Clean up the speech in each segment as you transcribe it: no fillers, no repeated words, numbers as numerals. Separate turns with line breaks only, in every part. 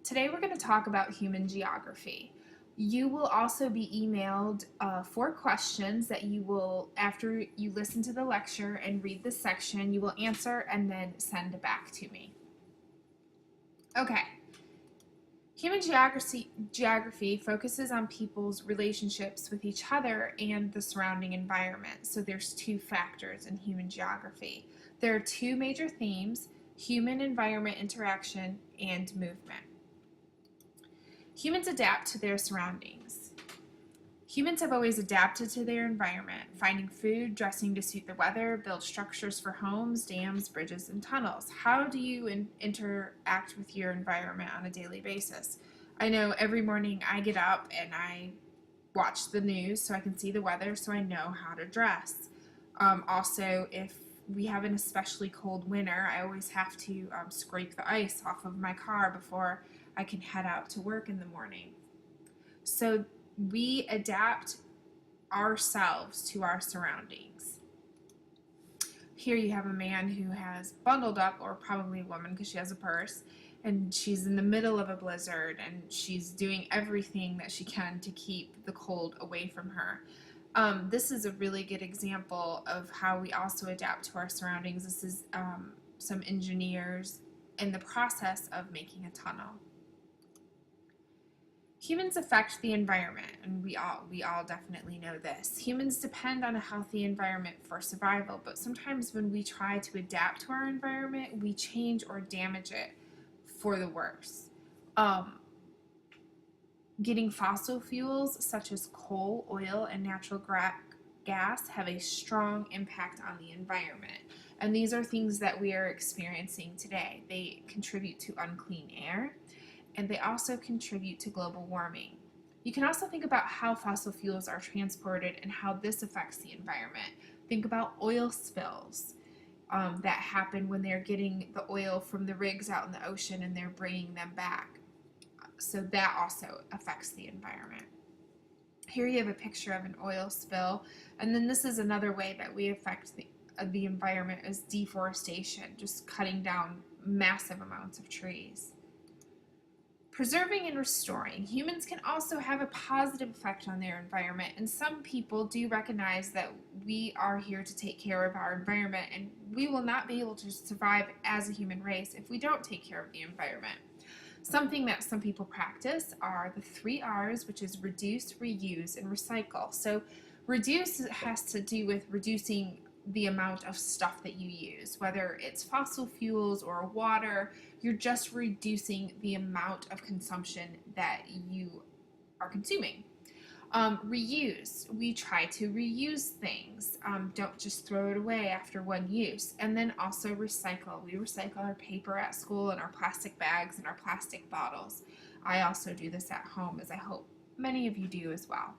Today we're going to talk about human geography. You will also be emailed 4 questions that you will, after you listen to the lecture and read the section, you will answer and then send it back to me. Okay. Human geography focuses on people's relationships with each other and the surrounding environment. So there's 2 factors in human geography. There are 2 major themes: human-environment interaction and movement. Humans adapt to their surroundings. Humans have always adapted to their environment, finding food, dressing to suit the weather, build structures for homes, dams, bridges, and tunnels. How do you interact with your environment on a daily basis? I know every morning I get up and I watch the news so I can see the weather so I know how to dress. Also, if we have an especially cold winter, I always have to scrape the ice off of my car before I can head out to work in the morning. So we adapt ourselves to our surroundings. Here you have a man who has bundled up, or probably a woman because she has a purse, and she's in the middle of a blizzard and she's doing everything that she can to keep the cold away from her. This is a really good example of how we also adapt to our surroundings. This is some engineers in the process of making a tunnel. Humans affect the environment, and we all definitely know this. Humans depend on a healthy environment for survival, but sometimes when we try to adapt to our environment, we change or damage it for the worse. Getting fossil fuels such as coal, oil, and natural gas have a strong impact on the environment. And these are things that we are experiencing today. They contribute to unclean air, and they also contribute to global warming. You can also think about how fossil fuels are transported and how this affects the environment. Think about oil spills that happen when they're getting the oil from the rigs out in the ocean and they're bringing them back. So that also affects the environment. Here you have a picture of an oil spill, and then this is another way that we affect the environment is deforestation, just cutting down massive amounts of trees. Preserving and restoring. Humans can also have a positive effect on their environment, and some people do recognize that we are here to take care of our environment, and we will not be able to survive as a human race if we don't take care of the environment. Something that some people practice are the 3 R's, which is reduce, reuse, and recycle. So reduce has to do with reducing the amount of stuff that you use, whether it's fossil fuels or water. You're just reducing the amount of consumption that you are consuming. Reuse, we try to reuse things. Don't just throw it away after one use. And then also recycle. We recycle our paper at school and our plastic bags and our plastic bottles. I also do this at home, as I hope many of you do as well.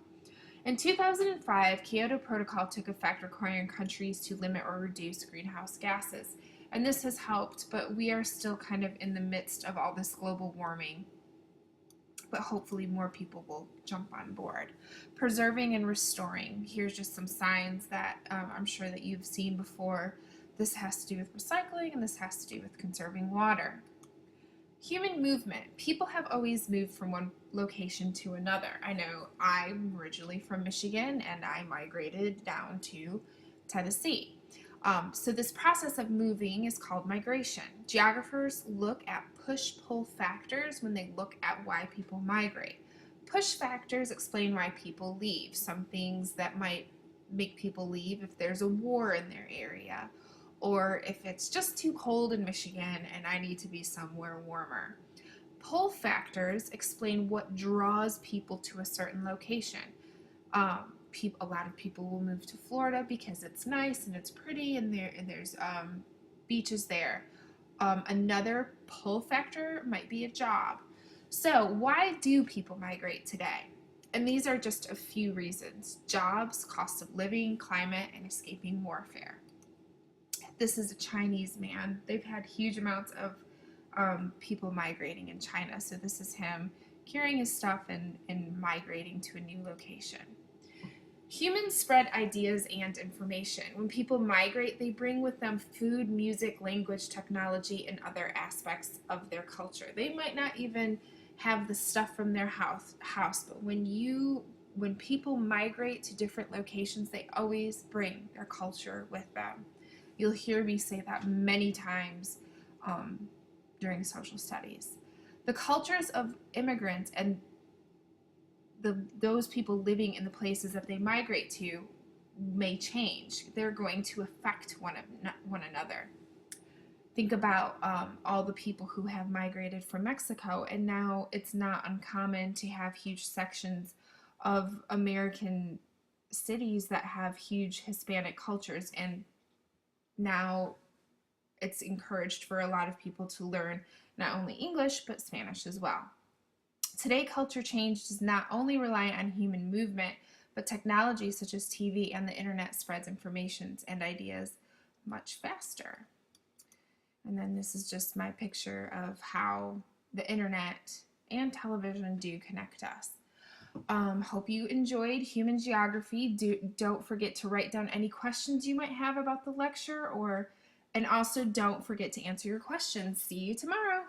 In 2005, Kyoto Protocol took effect, requiring countries to limit or reduce greenhouse gases. And this has helped, but we are still kind of in the midst of all this global warming. But hopefully more people will jump on board. Preserving and restoring. Here's just some signs that I'm sure that you've seen before. This has to do with recycling, and this has to do with conserving water. Human movement. People have always moved from one location to another. I know I'm originally from Michigan, and I migrated down to Tennessee. So this process of moving is called migration. Geographers look at push-pull factors when they look at why people migrate. Push factors explain why people leave. Some things that might make people leave if there's a war in their area, or if it's just too cold in Michigan and I need to be somewhere warmer. Pull factors explain what draws people to a certain location. A lot of people will move to Florida because it's nice and it's pretty and there's beaches there. Another pull factor might be a job. So why do people migrate today? And these are just a few reasons: jobs, cost of living, climate, and escaping warfare. This is a Chinese man. They've had huge amounts of people migrating in China. So this is him carrying his stuff and migrating to a new location. Humans spread ideas and information. When people migrate, they bring with them food, music, language, technology, and other aspects of their culture. They might not even have the stuff from their house, but when people migrate to different locations, they always bring their culture with them. You'll hear me say that many times um, during social studies. The cultures of immigrants and those people living in the places that they migrate to may change. They're going to affect one another. Think about all the people who have migrated from Mexico, and now it's not uncommon to have huge sections of American cities that have huge Hispanic cultures, and now it's encouraged for a lot of people to learn not only English but Spanish as well. Today, culture change does not only rely on human movement, but technology such as TV and the internet spreads information and ideas much faster. And then this is just my picture of how the internet and television do connect us. Hope you enjoyed human geography. Don't forget to write down any questions you might have about the lecture, and also don't forget to answer your questions. See you tomorrow.